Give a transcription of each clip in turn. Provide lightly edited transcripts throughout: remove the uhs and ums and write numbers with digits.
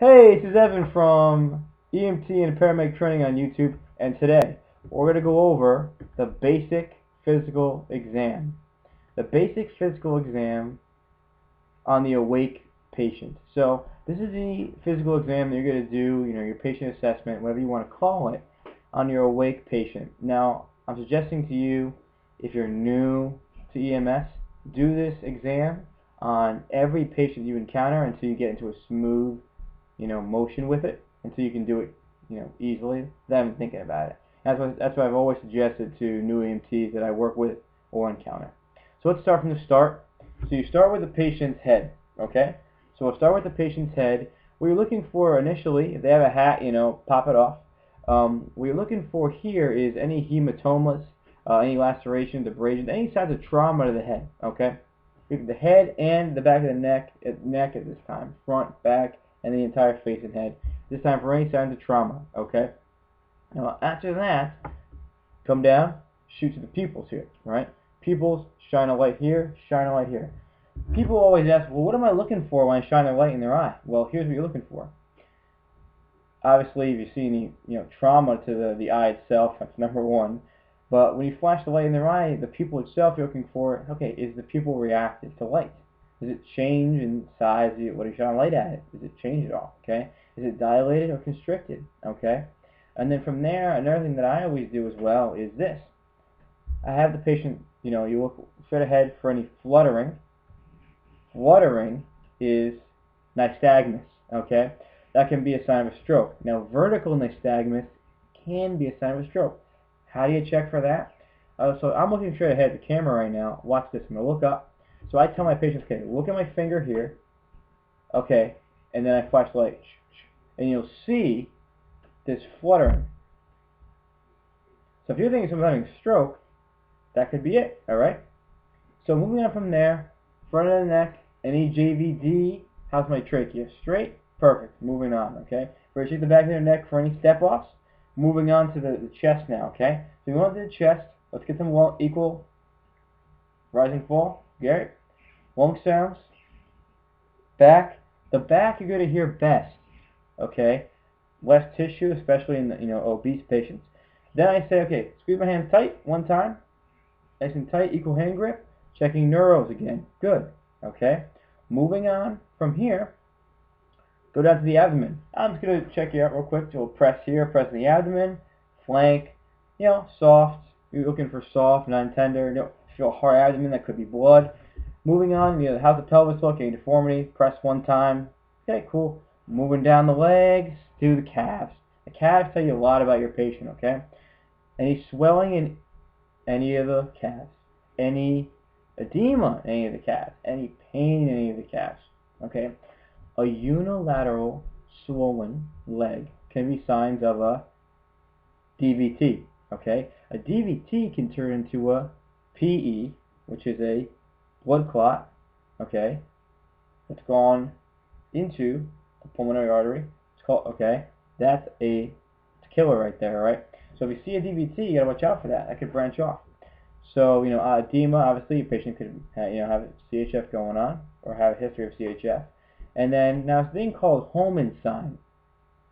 Hey, this is Evan from EMT and Paramedic Training on YouTube, and today we're going to go over the basic physical exam. The basic physical exam on the awake patient. So this is the physical exam that you're going to do, your patient assessment, whatever you want to call it, on your awake patient. Now, I'm suggesting to you, if you're new to EMS, do this exam on every patient you encounter until you get into a smooth motion with it, until you can do it, easily, without even thinking about it. That's what I've always suggested to new EMTs that I work with or encounter. So let's start from the start. So you start with the patient's head, okay? So we'll start with the patient's head. What you're looking for initially, if they have a hat, pop it off. What you're looking for here is any hematomas, any lacerations, abrasions, any signs of trauma to the head, okay? The head and the back of the neck at this time, front, back, and the entire face and head. This time for any signs of trauma, okay? Now after that, come down, shoot to the pupils here, right? Pupils, shine a light here, shine a light here. People always ask, well, what am I looking for when I shine a light in their eye? Well, here's what you're looking for. Obviously, if you see any trauma to the eye itself, that's number one. But when you flash the light in their eye, the pupil itself, you're looking for, okay, is the pupil reactive to light? Does it change in size? What do you shine a light at it? Does it change at all? Okay. Is it dilated or constricted? Okay. And then from there, another thing that I always do as well is this. I have the patient, you look straight ahead for any fluttering. Fluttering is nystagmus. Okay. That can be a sign of a stroke. Now, vertical nystagmus can be a sign of a stroke. How do you check for that? So I'm looking straight ahead at the camera right now. Watch this. I'm going to look up. So I tell my patients, okay, look at my finger here, okay, and then I flash the light, and you'll see this fluttering. So if you're thinking someone's having a stroke, that could be it, all right? So moving on from there, front of the neck, any JVD, how's my trachea? Straight? Perfect. Moving on, okay? We're going to check the back of their neck for any step-offs. Moving on to the chest now, okay? So we want to the chest. Let's get some equal rise and fall. Get it? Long sounds. Back. The back you're going to hear best. Okay? Less tissue, especially in the, obese patients. Then I say, okay, squeeze my hand tight one time. Nice and tight, equal hand grip. Checking neuros again. Good. Okay? Moving on from here, go down to the abdomen. I'm just going to check you out real quick. So we'll press here, press in the abdomen, flank, soft. You're looking for soft, non-tender. If you feel a hard abdomen, that could be blood. Moving on, how's the pelvis look? Any deformity? Press one time. Okay, cool. Moving down the legs to the calves. The calves tell you a lot about your patient, okay? Any swelling in any of the calves? Any edema in any of the calves? Any pain in any of the calves? Okay? A unilateral swollen leg can be signs of a DVT, okay? A DVT can turn into a PE, which is a blood clot, okay? It's gone into the pulmonary artery. It's called, okay? That's a killer right there, right? So if you see a DVT, you gotta watch out for that. That could branch off. So, edema, obviously, a patient could, have CHF going on or have a history of CHF. And then, now it's a thing called Holman sign.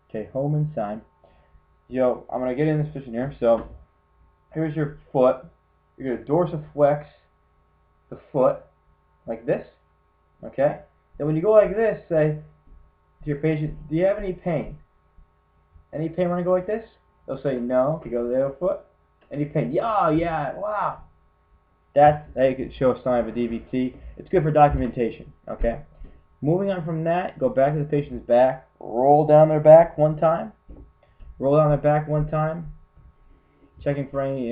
Okay, Holman sign. I'm going to get in this position here. So, here's your foot. You're going to dorsiflex the foot like this. Okay? Then when you go like this, say to your patient, do you have any pain? Any pain when I go like this? They'll say no. You go to the other foot. Any pain? Yeah, wow. That could show a sign of a DVT. It's good for documentation. Okay? Moving on from that, go back to the patient's back. Roll down their back one time. Roll down their back one time. Checking for any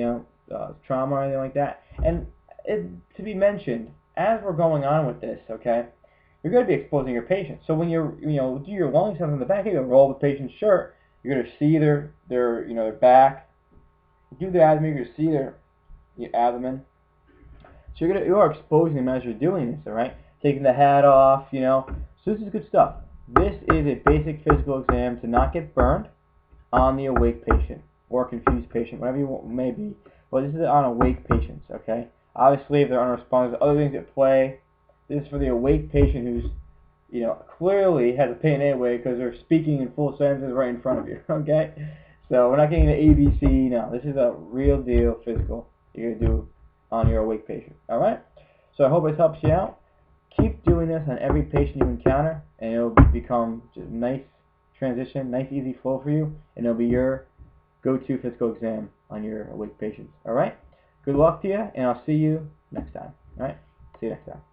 trauma or anything like that. And to be mentioned, as we're going on with this, okay, you're going to be exposing your patient. So when you do your lung sounds in the back, you're going to roll the patient's shirt. You're going to see their back. Do the abdomen. You're going to see their abdomen. So you are exposing them as you're doing this, all right? Taking the hat off, So this is good stuff. This is a basic physical exam to not get burned on the awake patient or confused patient, whatever you may be. But this is on awake patients, okay? Obviously, if they're unresponsive, other things at play. This is for the awake patient who's you know, clearly has a pain anyway because they're speaking in full sentences right in front of you, okay? So we're not getting the ABC, no. This is a real deal physical you're going to do on your awake patient, alright? So I hope this helps you out. Keep doing this on every patient you encounter, and it'll become just a nice transition, nice easy flow for you, and it'll be your go-to physical exam on your awake patients, alright? Good luck to you, and I'll see you next time, alright? See you next time.